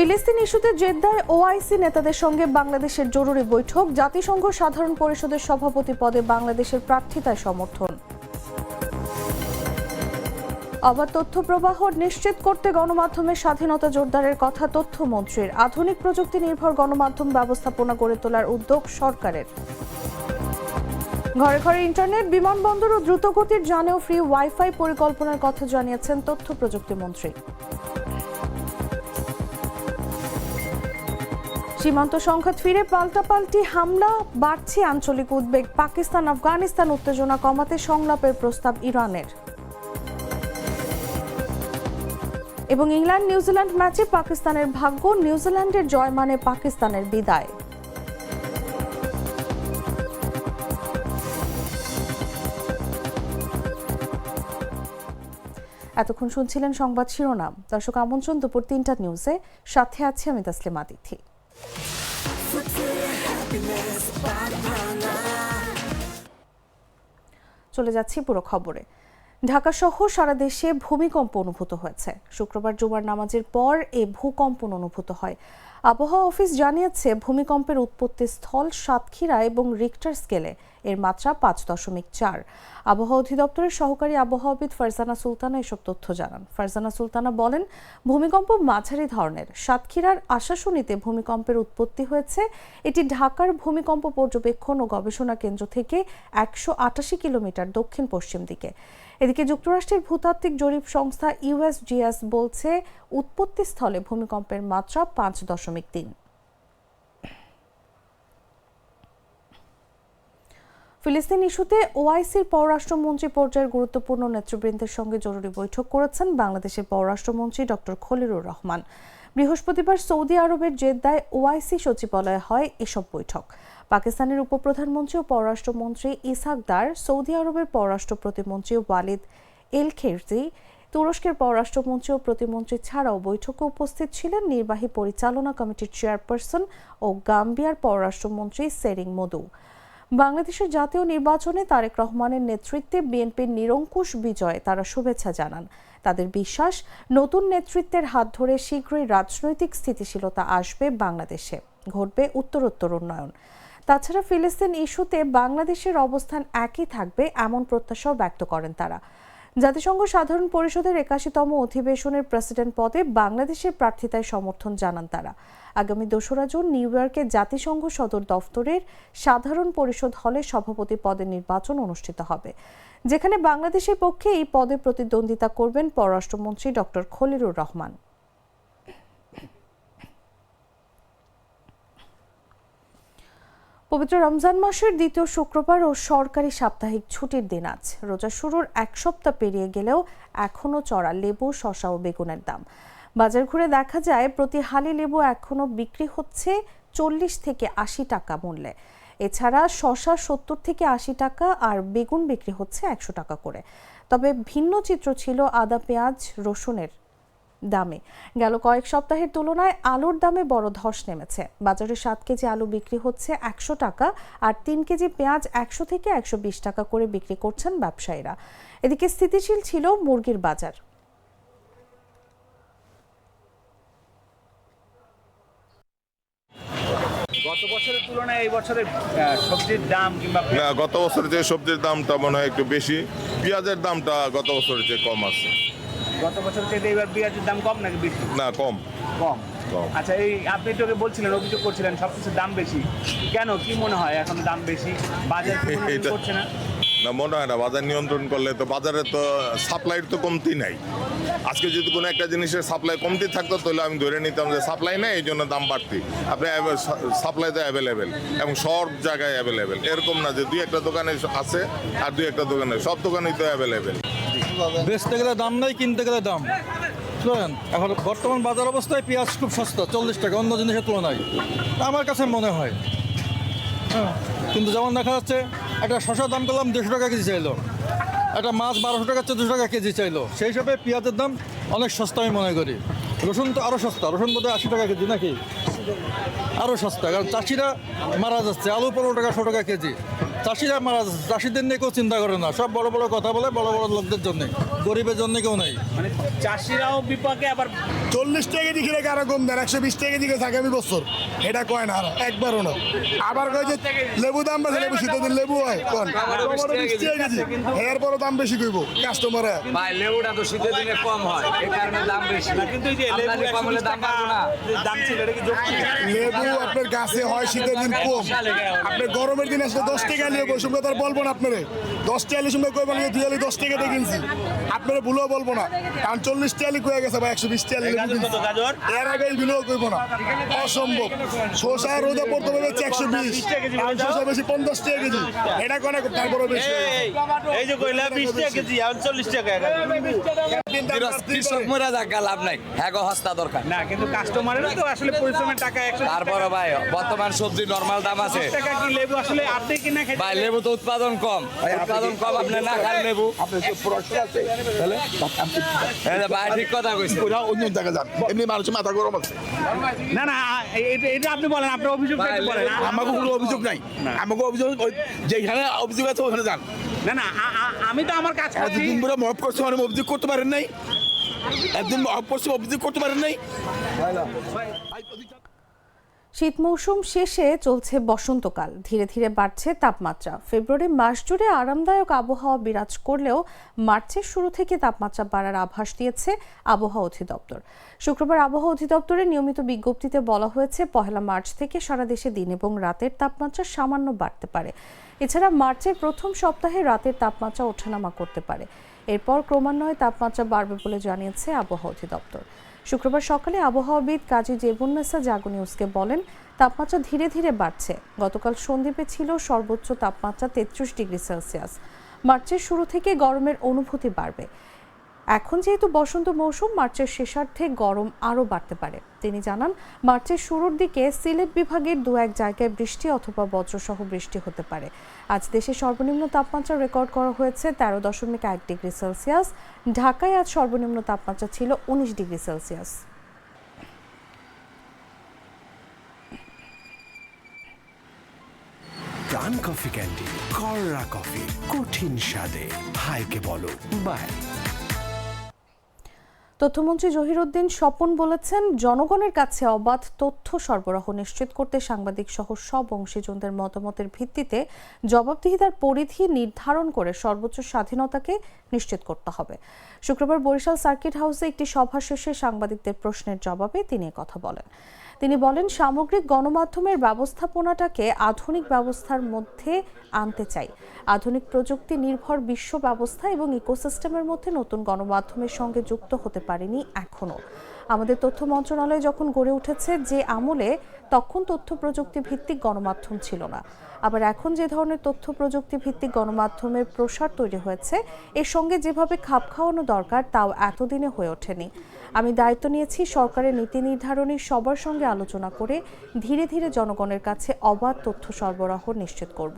ফিলিস্তিন ইস্যুতে জেদ্দায় ওআইসি নেতাদের সঙ্গে বাংলাদেশের জরুরি বৈঠক। জাতিসংঘ সাধারণ পরিষদের সভাপতি পদে বাংলাদেশের প্রার্থিতায় সমর্থন। আবার তথ্য প্রবাহ নিশ্চিত করতে গণমাধ্যমের স্বাধীনতা জোরদারের কথা তথ্যমন্ত্রীর। আধুনিক প্রযুক্তি নির্ভর গণমাধ্যম ব্যবস্থাপনা গড়ে তোলার উদ্যোগ সরকারের। ঘরে ঘরে ইন্টারনেট, বিমানবন্দর ও দ্রুতগতির যানেও ফ্রি ওয়াইফাই পরিকল্পনার কথা জানিয়েছেন তথ্য প্রযুক্তি মন্ত্রী। সীমান্ত সংঘাত ফিরে পাল্টাপাল্টি হামলা, বাড়ছে আঞ্চলিক উদ্বেগ। পাকিস্তান আফগানিস্তান উত্তেজনা কমাতে সংলাপের প্রস্তাব ইরানের। এবং ইংল্যান্ড নিউজিল্যান্ড ম্যাচে পাকিস্তানের ভাগ্য, নিউজিল্যান্ডের জয় মানে পাকিস্তানের বিদায়। এতক্ষণ শুনছিলেন সংবাদ শিরোনাম। দর্শক, আমন্ত্রণ দুপুর ৩টা নিউজে, সাথে আছি আমি তাসলিমা তিথি। চলে যাচ্ছি পুরো খবরে। ঢাকা সহ সারা দেশে ভূমিকম্প অনুভূত হয়েছে। শুক্রবার জুমার নামাজের পর এ ভূকম্পন অনুভূত হয়। আবহাওয়া অফিস জানিয়েছে, ভূমিকম্পের উৎপত্তি স্থল সাতক্ষীরা এবং রিক্টার স্কেলে এর মাত্রা ৫.৪। আবহাওয়া অধিদপ্তরের সহকারী আবহাওয়াবিদ ফারজানা সুলতানা এসব তথ্য জানান। ফারজানা সুলতানা বলেন, ভূমিকম্প মাঝারি ধরনের। সাতক্ষীরার আশাশুনিতে ভূমিকম্পের উৎপত্তি হয়েছে। এটি ঢাকার ভূমিকম্প পর্যবেক্ষণ ও গবেষণা কেন্দ্র থেকে ১৮৮ কিলোমিটার দক্ষিণ পশ্চিম দিকে। এদিকে যুক্তরাষ্ট্রের ভূতাত্ত্বিক জরিপ সংস্থা ইউএসজিএস বলছে, উৎপত্তি স্থলে ভূমিকম্পের মাত্রা ৫.৩। ফিলিস্তিন ইস্যুতে ওআইসির পররাষ্ট্রমন্ত্রী পর্যায়ের গুরুত্বপূর্ণ নেতৃবৃন্দের সঙ্গে জরুরি বৈঠক করেছেন বাংলাদেশের পররাষ্ট্রমন্ত্রী ডক্টর খলিলুর রহমান। বৃহস্পতিবার সৌদি আরবের জেদ্দায় ওআইসি সচিবালয়ে হয় এসব বৈঠক। পাকিস্তানের উপপ্রধানমন্ত্রী ও পররাষ্ট্রমন্ত্রী ইসহাক দার, সৌদি আরবের পররাষ্ট্র প্রতিমন্ত্রী ওয়ালিদ এল খেরজি, তুরস্কের পররাষ্ট্রমন্ত্রী ও প্রতিমন্ত্রী ছাড়াও বৈঠকে উপস্থিত ছিলেন নির্বাহী পরিচালনা কমিটির চেয়ারপারসন ও গাম্বিয়ার পররাষ্ট্রমন্ত্রী সেরিং মদু। বাংলাদেশের জাতীয় নির্বাচনে তারেক রহমানের নেতৃত্বে বিএনপির নিরঙ্কুশ বিজয়ে তারা শুভেচ্ছা জানান। তাদের বিশ্বাস, নতুন নেতৃত্বের হাত ধরে শীঘ্রই রাজনৈতিক স্থিতিশীলতা আসবে বাংলাদেশে, ঘটবে উত্তরোত্তর উন্নয়ন। তাছাড়া ফিলিস্তিন ইস্যুতে বাংলাদেশের অবস্থান একই থাকবে এমন প্রত্যাশাও ব্যক্ত করেন তারা। জাতিসংঘ সাধারণ পরিষদের ৮১তম অধিবেশনের প্রেসিডেন্ট পদে বাংলাদেশের প্রার্থিতায় সমর্থন জানান তারা। আগামী ২রা জুন নিউ ইয়র্কে জাতিসংঘ সদর দফতরের সাধারণ পরিষদ হলে সভাপতি পদে নির্বাচন অনুষ্ঠিত হবে, যেখানে বাংলাদেশের পক্ষে এই পদে প্রতিদ্বন্দ্বিতা করবেন পররাষ্ট্রমন্ত্রী ডক্টর খলিলুর রহমান। পবিত্র রমজান মাসের দ্বিতীয় শুক্রবার ও সরকারি সাপ্তাহিক ছুটির দিন আজ। রোজা শুরুর এক সপ্তাহ পেরিয়ে গেলেও এখনও চড়া লেবু, শসা ও বেগুনের দাম। বাজার ঘুরে দেখা যায়, প্রতি হালি লেবু এখনও বিক্রি হচ্ছে ৪০ থেকে ৮০ টাকা মূল্যে। এছাড়া শসা ৭০ থেকে ৮০ টাকা আর বেগুন বিক্রি হচ্ছে ১০০ টাকা করে। তবে ভিন্ন চিত্র ছিল আদা, পেঁয়াজ, রসুনের দামে। গেল কয়েক সপ্তাহের তুলনায় আলুর দামে বড় ধস নেমেছে। বাজারে ৭ কেজি আলু বিক্রি হচ্ছে ১০০ টাকা আর ৩ কেজি পেঁয়াজ ১০০ থেকে ১২০ টাকা করে বিক্রি করছেন ব্যবসায়ীরা। এদিকে স্থিতিশীল ছিল মুরগির বাজার। গত বছরের তুলনায় এই বছরের সবজির দাম কিংবা না, গত বছরের যে সবজির দামটা মনে হয় একটু বেশি। পেঁয়াজের দামটা গত বছরের চেয়ে কম আছে। গত বছরের চেয়ে এবার পেঁয়াজের দাম কম নাকি বেশি? না, কম। কম। কম। আচ্ছা, এই আপনি তোকে বলছিলেন, অভিযোগ করছিলেন সবকিছুর দাম বেশি কেন, কি মনে হয় এখন দাম বেশি? বাজার এটা- করছে না? না, মনে হয় না। বাজার নিয়ন্ত্রণ করলে তো বাজারে তো সাপ্লাইয়ের তো কমতি নাই। আজকে যদি কোনো একটা জিনিসের সাপ্লাই কমতি থাকতো, তাহলে আমি ধরে নিতাম যে সাপ্লাই নেই, এই জন্য দাম বাড়তি। আপনি সাপ্লাই তো অ্যাভেলেবেল এবং সব জায়গায় অ্যাভেলেবেল। এরকম না যে ২-১টা দোকানে আছে আর ২-১টা দোকানে, সব দোকানেই তো অ্যাভেলেবেল। বেচতে গেলে দাম নাই, কিনতে গেলে দাম। বুঝলেন, এখন বর্তমান বাজার অবস্থায় পেঁয়াজ খুব সস্তা, ৪০ টাকা অন্য জিনিসের তুলনায় আমার কাছে মনে হয়। হ্যাঁ, কিন্তু যেমন দেখা যাচ্ছে, একটা শসার দাম পেলাম ১৫০ টাকা কেজি চাইলো, একটা মাছ ১২০০ টাকা ১৪০০ টাকা কেজি চাইলো। সেই হিসাবে পেঁয়াজের দাম অনেক সস্তা আমি মনে করি। রসুন তো আরও সস্তা, রসুন বোধহয় ৮০ টাকা কেজি নাকি, আরও সস্তা, কারণ চাষিরা মারা যাচ্ছে। আলু ১৫ টাকা ১০০ টাকা কেজি। চাষিরা মারা যাচ্ছে, চাষিদের নিয়ে কেউ চিন্তা করে না, সব বড় বড় কথা বলে বড় বড় লোকদের জন্য, গরিবের জন্য কেউ নেই। মানে চাষিরাও বিপাকে, আবার 40 টাকা কেজি কিনে কারো কম দেন, 120 টাকা কেজি থাকে আমি বছর, এটা কয় না, একবারও না। আবার কয় যে লেবু দাম বেশি, লেবু শীতের দিন লেবু হয় কোন 20 টাকা কেজি, এরপরও দাম বেশি কইব কাস্টমার। ভাই লেবুটা তো শীতের দিনে কম হয়, এই কারণে দাম বেশি। কিন্তু এই যে লেবু আমদানি কম হলে 120 দাম টাকা বাড়বে না। যে দাম ছিল, এটা কি যৌক্তিক? লেবু আপনার গাছে হয় শীতের দিন কম, আপনি গরমের দিন আসলে 10 টাকা নিয়ে বসে কথা বলবো না আপনারে, 10 টাকা সময় কই বলবো তুই 10 টাকা দিয়ে কিনছি, আপনারা ভুলেও বলবো না, কারণ 40 টাকা কয়ে গেছে বা 120 টাকা লেবু গাজর কত কিনছি। গাজর? এর আগে ভুলেও কইবো না, অসম্ভব। শসা রোদে পড়তে হবে 120, আর শসা বেশি 50 টাকা কেজি, এটা কোনে তারপরে বেশি এই যে কইলা 20 টাকা কেজি, এখন 40 টাকা। কৃষক মরে যাক, লাভ নাই, হ্যাঁ গো হস্তা দরকার। না, কিন্তু কাস্টমারেরও তো আসলে পরিশ্রমের টাকা 100 তারপরে ভাই বর্তমান সবজি নরমাল দাম আছে টাকা কি লেবু আসলে আর্ধেক কিনা খেতে ভাই, লেবু তো উৎপাদন কম, উৎপাদন কম, আপনি না খান লেবু। এই যে ভাই ঠিক কথা কইছে। অন্য জায়গায় যান, এমনি মানুষের মাথা গরম আছে। না না, এটা আপনি বলেন, আপনার অভিযোগ ভাই, বলেন। আমাকে কোনো অভিযোগ নাই, আমাকে অভিযোগ যেখানে অভিযোগ আছে ওখানে যান। না না, আমি তো আমার কাজ করছি। এতদিন ধরে মফ করছে, মানে অভিযোগ করতে পারেন নাই, একদিন মফ করছে অভিযোগ করতে পারেন নাই। শীত মৌসুম শেষে চলছে বসন্তকাল, ধীরে ধীরে বাড়ছে তাপমাত্রা। ফেব্রুয়ারি মাস জুড়ে আরামদায়ক আবহাওয়া বিরাজ করলেও মার্চের শুরু থেকে তাপমাত্রা বাড়ার আভাস দিয়েছে আবহাওয়া অধিদপ্তর। শুক্রবার আবহাওয়া অধিদপ্তরের নিয়মিত বিজ্ঞপ্তিতে বলা হয়েছে, 1 মার্চ থেকে সারা দেশে দিন এবং রাতের তাপমাত্রা সামান্য বাড়তে পারে। এছাড়া মার্চের প্রথম সপ্তাহে রাতের তাপমাত্রা ওঠানামা করতে পারে, এরপর ক্রমান্বয়ে তাপমাত্রা বাড়বে বলে জানিয়েছে আবহাওয়া অধিদপ্তর। শুক্রবার সকালে আবহাওয়াবিদ কাজী জেবুন্নেসা জাগো নিউজকে বলেন, তাপমাত্রা ধীরে ধীরে বাড়ছে। গতকাল সন্দ্বীপে ছিল সর্বোচ্চ তাপমাত্রা 33 ডিগ্রি সেলসিয়াস। মার্চের শুরু থেকে গরমের অনুভূতি বাড়বে। এখন যেহেতু বসন্ত মৌসুম, মার্চের শেষার্ধে গরম আরও বাড়তে পারে। তিনি জানান, মার্চের শুরুর দিকে সিলেট বিভাগের 2-1 জায়গায় বৃষ্টি অথবা বজ্রসহ বৃষ্টি হতে পারে। আজ দেশে সর্বনিম্ন তাপমাত্রা রেকর্ড করা হয়েছে 13.1 ডিগ্রি সেলসিয়াস। ঢাকায় আজ সর্বনিম্ন তাপমাত্রা ছিল 19 ডিগ্রি সেলসিয়াস। প্রাণ কফি ক্যান্ডি, কররা কফি, কঠিন স্বাদে, হাইকে বলো বাই। তথ্যমন্ত্রী জহিরুদ্দিন স্বপন বলেছেন, জনগণের কাছে অবাধ তথ্য সরবরাহ নিশ্চিত করতে সাংবাদিক সহ সব অংশীজনদের মতামতের ভিত্তিতে জবাবদিহিতার পরিধি নির্ধারণ করে সর্বোচ্চ স্বাধীনতাকে নিশ্চিত করতে হবে। শুক্রবার বরিশাল সার্কিট হাউসে একটি সভা শেষে সাংবাদিকদের প্রশ্নের জবাবে তিনি কথা বলেন। তিনি বলেন, সামগ্রিক গণমাধ্যমের ব্যবস্থাপনাটাকে আধুনিক ব্যবস্থার মধ্যে আনতে চাই। আধুনিক প্রযুক্তি নির্ভর বিশ্ব ব্যবস্থা এবং ইকোসিস্টেমের মধ্যে নতুন গণমাধ্যমের সঙ্গে যুক্ত হতে পারেনি এখনো। আমাদের তথ্য মন্ত্রণালয় যখন গড়ে উঠেছে, যে আমলে তখন তথ্য প্রযুক্তি ভিত্তিক গণমাধ্যম ছিল না। আবার এখন যে ধরনের তথ্য প্রযুক্তি ভিত্তিক গণমাধ্যমের প্রসার তৈরি হয়েছে, এর সঙ্গে যেভাবে খাপ খাওয়ানো দরকার তাও এতদিনে হয়ে ওঠেনি। আমি দায়িত্ব নিয়েছি সরকারের নীতি নির্ধারণী সবার সঙ্গে আলোচনা করে ধীরে ধীরে জনগণের কাছে অবাধ তথ্য সরবরাহ নিশ্চিত করব।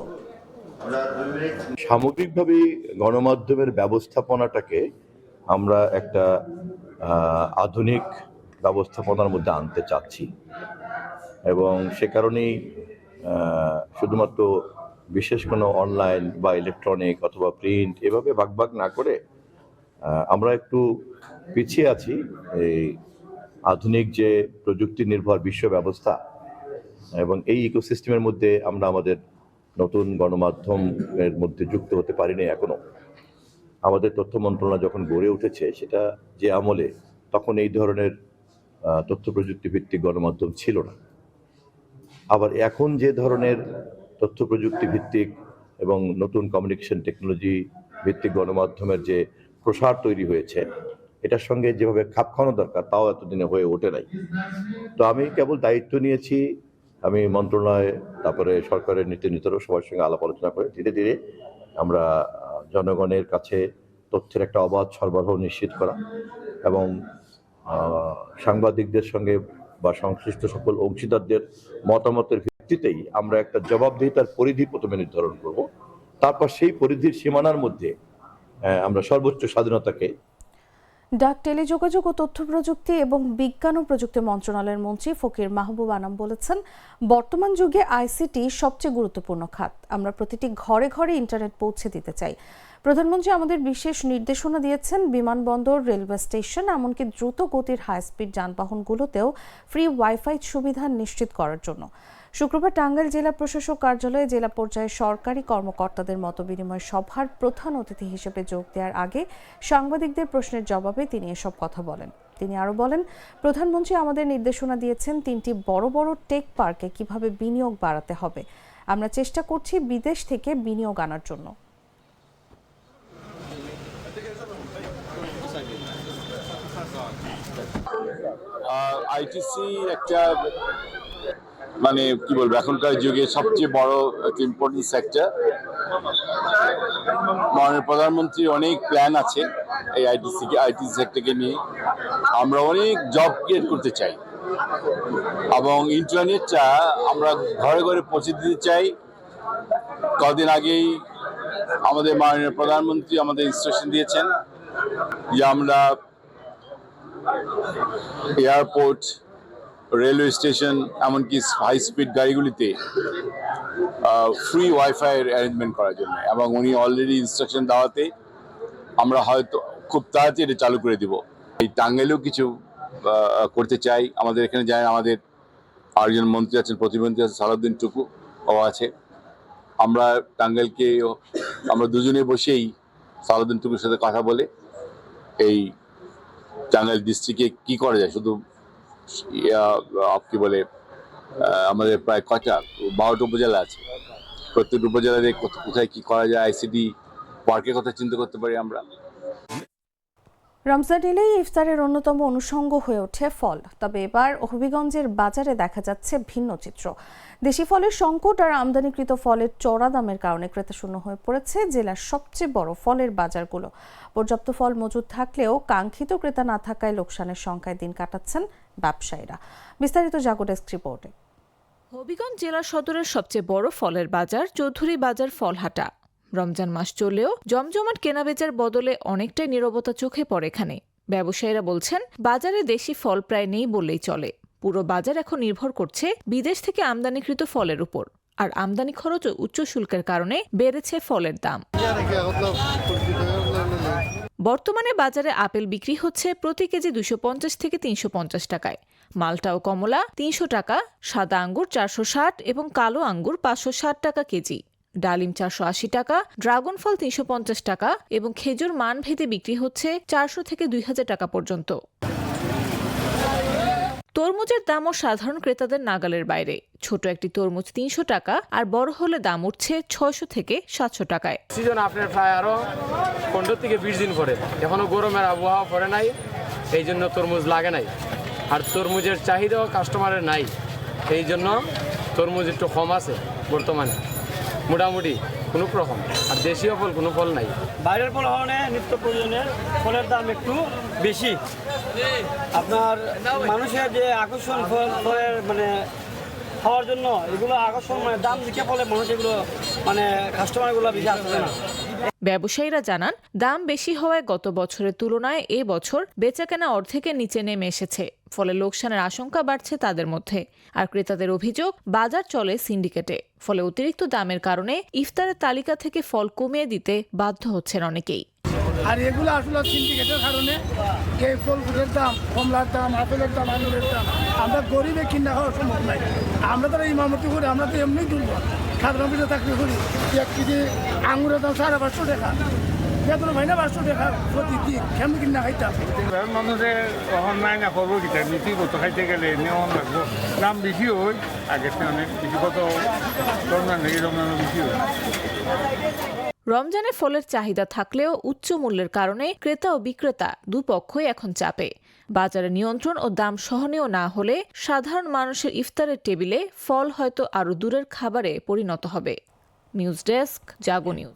সামগ্রিকভাবে গণমাধ্যমের ব্যবস্থাপনাটাকে আমরা একটা আধুনিক ব্যবস্থাপনার মধ্যে আনতে চাচ্ছি এবং সে কারণেই শুধুমাত্র বিশেষ কোনো অনলাইন বা ইলেকট্রনিক অথবা প্রিন্ট এভাবে ভাগ না করে আমরা একটু পিছিয়ে আছি এই আধুনিক যে প্রযুক্তি নির্ভর বিশ্ব ব্যবস্থা এবং এই ইকোসিস্টেমের মধ্যে আমরা আমাদের নতুন গণমাধ্যমের মধ্যে যুক্ত হতে পারিনি এখনো। আমাদের তথ্য মন্ত্রণালয় যখন গড়ে উঠেছে সেটা যে আমলে, তখন এই ধরনের তথ্য প্রযুক্তি ভিত্তিক গণমাধ্যম ছিল না। আবার এখন যে ধরনের তথ্য প্রযুক্তি ভিত্তিক এবং নতুন কমিউনিকেশন টেকনোলজি ভিত্তিক গণমাধ্যমের যে প্রসার তৈরি হয়েছে, এটার সঙ্গে যেভাবে খাপ খাওয়ানো দরকার তাও এতদিনে হয়ে ওঠে নাই। তো আমি কেবল দায়িত্ব নিয়েছি, আমি মন্ত্রণালয় তারপরে সরকারের নীতি নির্ধারক সবার সঙ্গে আলাপ আলোচনা করে ধীরে ধীরে আমরা জনগণের কাছে তথ্যের একটা অবাধ সরবরাহ নিশ্চিত করা এবং সাংবাদিকদের সঙ্গে বা সংশ্লিষ্ট সকল অংশীদারদের মতামতের ভিত্তিতেই আমরা একটা জবাবদিহিতার পরিধি প্রথমে নির্ধারণ করব, তারপর সেই পরিধির সীমানার মধ্যে আমরা সর্বোচ্চ স্বাধীনতাকে। ডাক, টেলিযোগাযোগ ও তথ্য প্রযুক্তি এবং বিজ্ঞান ও প্রযুক্তি মন্ত্রণালয়ের মন্ত্রী ফকির মাহবুব আনাম বলেছেন, বর্তমান যুগে আইসিটি সবচেয়ে গুরুত্বপূর্ণ খাত। আমরা প্রতিটি ঘরে ঘরে ইন্টারনেট পৌঁছে দিতে চাই। প্রধানমন্ত্রী আমাদের বিশেষ নির্দেশনা দিয়েছেন বিমানবন্দর, রেলওয়ে স্টেশন, এমনকি দ্রুত গতির হাইস্পিড যানবাহনগুলোতেও ফ্রি ওয়াইফাই সুবিধা নিশ্চিত করার জন্য। শুক্রবার টাঙ্গাইল জেলা প্রশাসক কার্যালয়ে জেলা পর্যায়ে সরকারি কর্মকর্তাদের মতবিনিময় সভার প্রধান অতিথি হিসেবে যোগ দেওয়ার আগে সাংবাদিকদের প্রশ্নের জবাবে তিনি এসব কথা বলেন। তিনি আরও বলেন, প্রধানমন্ত্রী আমাদের নির্দেশনা দিয়েছেন 3টি বড় বড় টেক পার্কে কিভাবে বিনিয়োগ বাড়াতে হবে। আমরা চেষ্টা করছি বিদেশ থেকে বিনিয়োগ আনার জন্য। আইটিসি একটা মানে কি বলবো, এখনকার যুগে সবচেয়ে বড় একটা ইম্পর্টেন্ট সেক্টর। মাননীয় প্রধানমন্ত্রীর অনেক প্ল্যান আছে এই আইটি সেক্টরকে নিয়ে। আমরা অনেক জব ক্রিয়েট করতে চাই এবং ইন্টারনেটটা আমরা ঘরে ঘরে পৌঁছে দিতে চাই। কদিন আগেই আমাদের মাননীয় প্রধানমন্ত্রী আমাদের ইনস্ট্রাকশন দিয়েছেন যে আমরা এয়ারপোর্ট, রেলওয়ে স্টেশন, এমনকি হাই স্পিড গাড়িগুলিতে ফ্রি ওয়াইফাই অ্যারেঞ্জমেন্ট করার জন্য, এবং উনি অলরেডি ইনস্ট্রাকশন দেওয়াতে আমরা হয়তো খুব তাড়াতাড়ি এটা চালু করে দিব। এই টাঙ্গাইলেও কিছু করতে চাই। আমাদের এখানে জানেন আমাদের আরেকজন মন্ত্রী আছেন, প্রতিমন্ত্রী আছেন, সালাউদ্দিন টুকু ও আছে। আমরা টাঙ্গাইলকে আমরা দুজনে বসেই সালাউদ্দিন টুকুর সাথে কথা বলে এই টাঙ্গাইল ডিস্ট্রিক্টে কি করা যায়, শুধু কি বলে আমাদের প্রায় 12টা উপজেলা আছে, প্রত্যেকটা উপজেলাতে কোথায় কি করা যায়, আইসিডি পার্কের কথা চিন্তা করতে পারি আমরা। রমজান এলেই ইফতারের অন্যতম অনুষঙ্গ হয়ে ওঠে ফল। তবে এবার হবিগঞ্জের বাজারে দেখা যাচ্ছে ভিন্ন চিত্র। দেশি ফলের সংকট আর আমদানিকৃত ফলের চড়া দামের কারণে ক্রেতা শূন্য হয়ে পড়েছে জেলার সবচেয়ে বড় ফলের বাজারগুলো। পর্যাপ্ত ফল মজুদ থাকলেও কাঙ্ক্ষিত ক্রেতা না থাকায় লোকসানের সংখ্যায় দিন কাটাচ্ছেন ব্যবসায়ীরা। বিস্তারিত জাগো ডেস্ক রিপোর্টে। হবিগঞ্জ জেলা সদরের সবচেয়ে বড় ফলের বাজার চৌধুরী বাজার ফলহাটা। রমজান মাস চললেও জমজমাট কেনাবেচার বদলে অনেকটাই নীরবতা চোখে পড়ে এখানে। ব্যবসায়ীরা বলছেন, বাজারে দেশি ফল প্রায় নেই বললেই চলে। পুরো বাজার এখন নির্ভর করছে বিদেশ থেকে আমদানিকৃত ফলের উপর, আর আমদানি খরচ ও উচ্চ শুল্কের কারণে বেড়েছে ফলের দাম। বর্তমানে বাজারে আপেল বিক্রি হচ্ছে প্রতি কেজি 250 থেকে 350 টাকায়, মালটা ও কমলা 300 টাকা, সাদা আঙ্গুর 460 এবং কালো আঙ্গুর 560 টাকা কেজি, ডালিম 480 টাকা, ড্রাগন ফল 350 টাকা এবং খেজুর মান ভেদে বিক্রি হচ্ছে 400 থেকে 2000 টাকা পর্যন্ত। তরমুজের দামও সাধারণ ক্রেতাদের নাগালের বাইরে। ছোট একটি তরমুজ 300 টাকা, আর বড় হলে দাম উঠছে 600 থেকে 700 টাকায়। সিজন আপনার প্রায় আরো 15 থেকে 20 দিন পরে, এখনো গরমের আবহাওয়া পড়ে নাই, এই জন্য তরমুজ লাগে নাই। আর তরমুজের চাহিদাও কাস্টমারের নাই, এই জন্য তরমুজ একটু কম আছে বর্তমানে, মোটামুটি কোনো রকম। আর দেশীয় ফল কোনো ফল নাই। বাইরের ফল হলে নিত্য প্রয়োজনের ফলের দাম একটু বেশি। আপনার মানুষের যে আকর্ষণ ফলের মানে খাওয়ার জন্য এগুলো আকর্ষণ, মানে দাম দিকে ফলে মানুষ এগুলো মানে কাস্টমারগুলো বেশি আসছে না। ব্যবসায়ীরা জানান, দাম বেশি হওয়ায় গত বছরের তুলনায় এ বছর বেচাকেনা অর্ধেকের নিচে নেমে এসেছে। ফলে লোকসানের আশঙ্কা বাড়ছে তাদের মধ্যে। আর ক্রেতাদের অভিযোগ, বাজার চলে সিন্ডিকেটে। ফলে অতিরিক্ত দামের কারণে ইফতারের তালিকা থেকে ফল কমিয়ে দিতে বাধ্য হচ্ছেন অনেকেই। আর এগুলো আসলে সিন্ডিকেটের কারণে এই ফলগুলোর দাম, কমলার দাম, আপেলের দাম, আঙুরের দাম আমরা গরিবে কিনা খাওয়া সম্ভব নাই। আমরা তো ইমামতি করি, আমরা তো এমনি দুর্বল, সাধারণ পিঠে চাকরি করি। 1 কেজি আঙুরের দাম 550 টাকা, বেতন ভাই না 500 টাকা প্রতিদিন, কেমন কিনা খাইতে হবে। মানুষের কখন নাই না করবো কিনা, নীতিগত খাইতে গেলে নেওয়া লাগবো, দাম বেশি হয় আগের থেকে অনেক বেশি, কত রমজান থেকে রমজানও বেশি হয়। রমজানে ফলের চাহিদা থাকলেও উচ্চ মূল্যের কারণে ক্রেতা ও বিক্রেতা দুপক্ষই এখন চাপে। বাজারে নিয়ন্ত্রণ ও দাম সহনীয় না হলে সাধারণ মানুষের ইফতারের টেবিলে ফল হয়তো আরও দূরের খাবারে পরিণত হবে। নিউজ ডেস্ক, জাগো নিউজ।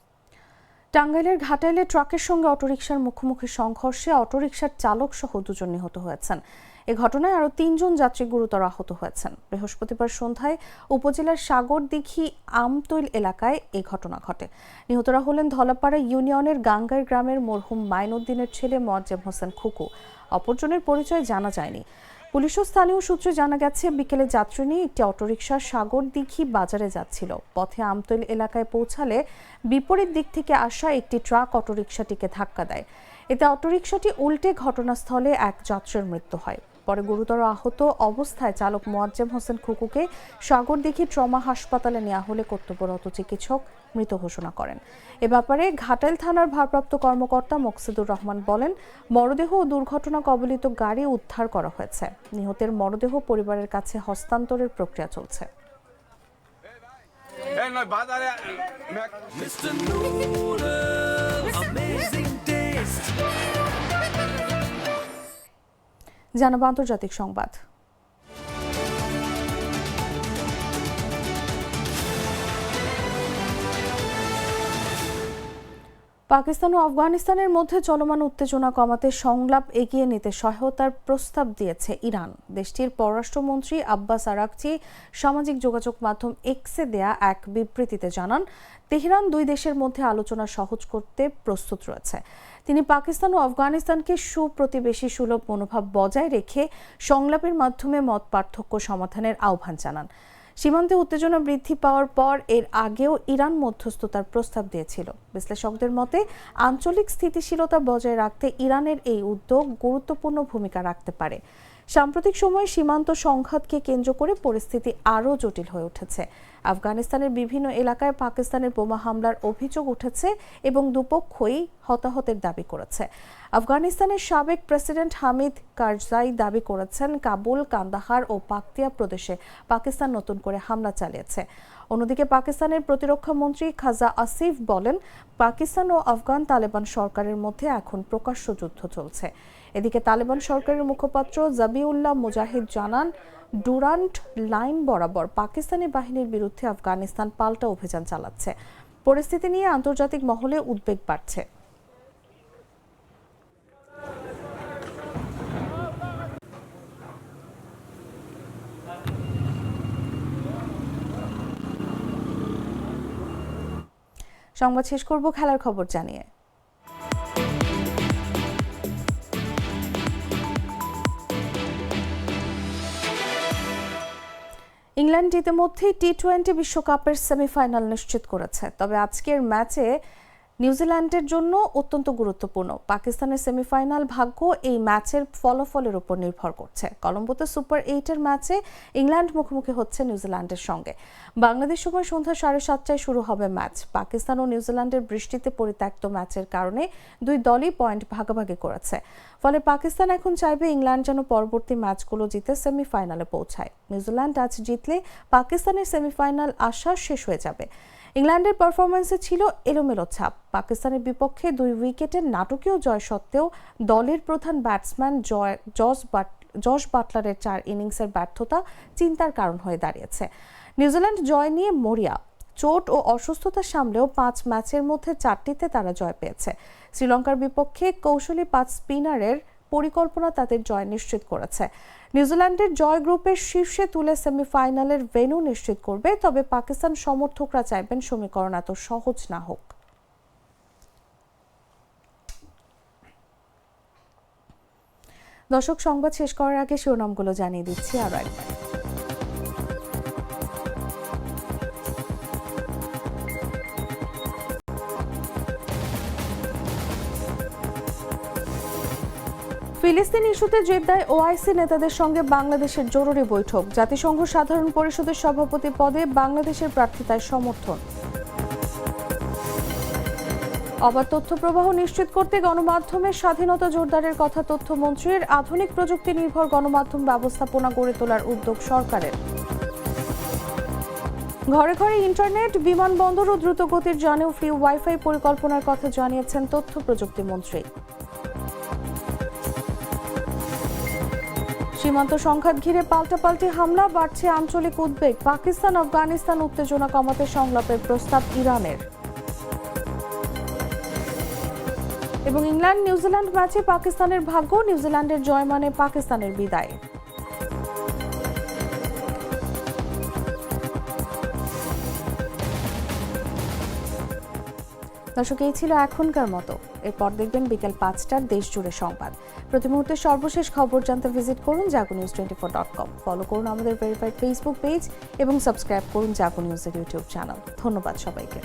টাঙ্গাইলের ঘাটাইলে ট্রাকের সঙ্গে অটোরিকশার মুখোমুখি সংঘর্ষে অটোরিকশার চালক সহ 2জন নিহত হয়েছেন। এ ঘটনায় আরও ৩ জন যাত্রী গুরুতর আহত হয়েছেন। বৃহস্পতিবার সন্ধ্যায় উপজেলার সাগরদিঘি আমতৈল এলাকায় এই ঘটনা ঘটে। নিহতরা হলেন ধলাপাড়া ইউনিয়নের গাঙ্গাইর গ্রামের মরহুম মাইনুদ্দিনের ছেলে মোয়াজ্জেম হোসেন খুকু। অপরজনের পরিচয় জানা যায়নি। পুলিশ ও স্থানীয় সূত্রে জানা গেছে, বিকেলে যাত্রী নিয়ে একটি অটোরিকশা সাগরদিঘি বাজারে যাচ্ছিল। পথে আমতৈল এলাকায় পৌঁছালে বিপরীত দিক থেকে আসা একটি ট্রাক অটোরিকশাটিকে ধাক্কা দেয়। এতে অটোরিকশাটি উল্টে ঘটনাস্থলে এক যাত্রীর মৃত্যু হয়। পরে গুরুতর আহত অবস্থায় চালক মোয়াজ্জেম হোসেন খুকুকে সাগরদিঘি ট্রমা হাসপাতালে নেওয়া হলে কর্তব্যরত চিকিৎসক মৃত ঘোষণা করেন। এ ব্যাপারে ঘাটাইল থানার ভারপ্রাপ্ত কর্মকর্তা মকসুদুর রহমান বলেন, মরদেহ ও দুর্ঘটনা কবলিত গাড়ি উদ্ধার করা হয়েছে। নিহতের মরদেহ পরিবারের কাছে হস্তান্তরের প্রক্রিয়া চলছে। জানাবো আন্তর্জাতিক সংবাদ। পাকিস্তান ও আফগানিস্তানের মধ্যে চলমান উত্তেজনা কমাতে সংলাপ এগিয়ে নিতে সহায়তার প্রস্তাব দিয়েছে ইরান। দেশটির পররাষ্ট্রমন্ত্রী আব্বাস আরাকচি সামাজিক যোগাযোগ মাধ্যম এক্সে দেয়া এক বিবৃতিতে জানান, তেহরান দুই দেশের মধ্যে আলোচনা সহজ করতে প্রস্তুত রয়েছে। তিনি পাকিস্তান ও আফগানিস্তানকে সুপ্রতিবেশী সুলভ মনোভাব বজায় রেখে সংলাপের মাধ্যমে মত পার্থক্য সমাধানের আহ্বান জানান। সীমান্তে উত্তেজনা বৃদ্ধি পাওয়ার পর এর আগেও ইরান মধ্যস্থতার প্রস্তাব দিয়েছিল। বিশ্লেষকদের মতে, আঞ্চলিক স্থিতিশীলতা বজায় রাখতে ইরানের এই উদ্যোগ গুরুত্বপূর্ণ ভূমিকা রাখতে পারে। সাম্প্রতিক সময়ে সীমান্ত সংঘাতকে কেন্দ্র করে পরিস্থিতি আরও জটিল হয়ে উঠেছে। আফগানিস্তানের বিভিন্ন এলাকায় পাকিস্তানের বোমা হামলার অভিযোগ উঠেছে এবং দুপক্ষই হতাহতের দাবি করেছে। আফগানিস্তানের সাবেক প্রেসিডেন্ট হামিদ কারজাই দাবি করেছেন, কাবুল, কান্দাহার ও পাকতিয়া প্রদেশে পাকিস্তান নতুন করে হামলা চালিয়েছে। অন্যদিকে পাকিস্তানের প্রতিরক্ষা মন্ত্রী খাজা আসিফ বলেন, পাকিস্তান ও আফগান তালেবান সরকারের মধ্যে এখন প্রকাশ্য যুদ্ধ চলছে। এদিকে তালেবান সরকারের মুখপাত্র জাবিউল্লাহ মুজাহিদ জানান, ডুরান্ট লাইন বরাবর পাকিস্তানি বাহিনীর বিরুদ্ধে আফগানিস্তান পাল্টা অভিযান চালাচ্ছে। পরিস্থিতি নিয়ে আন্তর্জাতিক মহলে উদ্বেগ বাড়ছে। সংবাদ শেষ করব খেলার খবর জানিয়ে। ইংল্যান্ড ইতিমধ্যেই টি-20 বিশ্বকাপের সেমিফাইনাল নিশ্চিত করেছে। তবে আজকের ম্যাচে নিউজিল্যান্ডের জন্য অত্যন্ত গুরুত্বপূর্ণ। পাকিস্তানের সেমিফাইনাল ভাগ্য এই ম্যাচের ফলাফলের উপর নির্ভর করছে। কলম্বোতে সুপার 8-এর ম্যাচে ইংল্যান্ড মুখোমুখি হচ্ছে নিউজিল্যান্ডের সঙ্গে। বাংলাদেশ সময় সন্ধ্যা 7:30টায় শুরু হবে ম্যাচ। পাকিস্তান ও নিউজিল্যান্ডের বৃষ্টিতে পরিত্যক্ত ম্যাচের কারণে দুই দলই পয়েন্ট ভাগাভাগি করেছে। ফলে পাকিস্তান এখন চাইবে ইংল্যান্ড যেন পরবর্তী ম্যাচগুলো জিতে সেমিফাইনালে পৌঁছায়। নিউজিল্যান্ড আজ জিতলে পাকিস্তানের সেমিফাইনাল আশা শেষ হয়ে যাবে। ইংল্যান্ডের পারফরম্যান্সে ছিল এলোমেলো ছাপ। পাকিস্তানের বিপক্ষে 2 উইকেটের নাটকীয় জয় সত্ত্বেও দলের প্রধান ব্যাটসম্যান জস বাটলারের 4 ইনিংসের ব্যর্থতা চিন্তার কারণ হয়ে দাঁড়িয়েছে। নিউজিল্যান্ড জয় নিয়ে মরিয়া। চোট ও অসুস্থতা সামলেও 5 ম্যাচের মধ্যে 4টিতে তারা জয় পেয়েছে। শ্রীলঙ্কার বিপক্ষে কৌশলী 5 স্পিনারের পরিকল্পনা তাদের জয় নিশ্চিত করেছে। নিউজিল্যান্ডের জয় গ্রুপের শীর্ষে তুলে সেমিফাইনালের ভেন্যু নিশ্চিত করবে। তবে পাকিস্তান সমর্থকরা চাইবেন সমীকরণ এত সহজ না হোক। দর্শক, সংবাদ শেষ করার আগে শিরোনামগুলো জানিয়ে দিচ্ছি আরও একবার। ফিলিস্তিন ইস্যুতে জেদ্দায় ওআইসি নেতাদের সঙ্গে বাংলাদেশের জরুরি বৈঠক। জাতিসংঘ সাধারণ পরিষদের সভাপতি পদে বাংলাদেশের প্রার্থিতায় সমর্থন। অবাধ তথ্য প্রবাহ নিশ্চিত করতে গণমাধ্যমের স্বাধীনতা জোরদারের কথা তথ্যমন্ত্রীর। আধুনিক প্রযুক্তি নির্ভর গণমাধ্যম ব্যবস্থাপনা গড়ে তোলার উদ্যোগ সরকারের। ঘরে ঘরে ইন্টারনেট, বিমানবন্দর ও দ্রুতগতির যানেও ফ্রি ওয়াইফাই পরিকল্পনার কথা জানিয়েছেন তথ্য প্রযুক্তি মন্ত্রী। সীমান্ত সংঘাত ঘিরে পাল্টাপাল্টি হামলা, বাড়ছে আঞ্চলিক উদ্বেগ। পাকিস্তান আফগানিস্তান উত্তেজনা কমাতে সংলাপের প্রস্তাব ইরানের। এবং এবং ইংল্যান্ড নিউজিল্যান্ড ম্যাচে পাকিস্তানের ভাগ্য, নিউজিল্যান্ডের জয় মানে পাকিস্তানের বিদায়। দর্শক, এই ছিল এখনকার মতো। এরপর দেখবেন বিকেল 5টার দেশ জুড়ে সংবাদ। প্রতি মুহূর্তে সর্বশেষ খবর জানতে ভিজিট করুন jagonews24.com। ফলো করুন আমাদের ভেরিফাইড ফেসবুক পেজ এবং সাবস্ক্রাইব করুন জাগো নিউজের ইউটিউব চ্যানেল। ধন্যবাদ সবাইকে।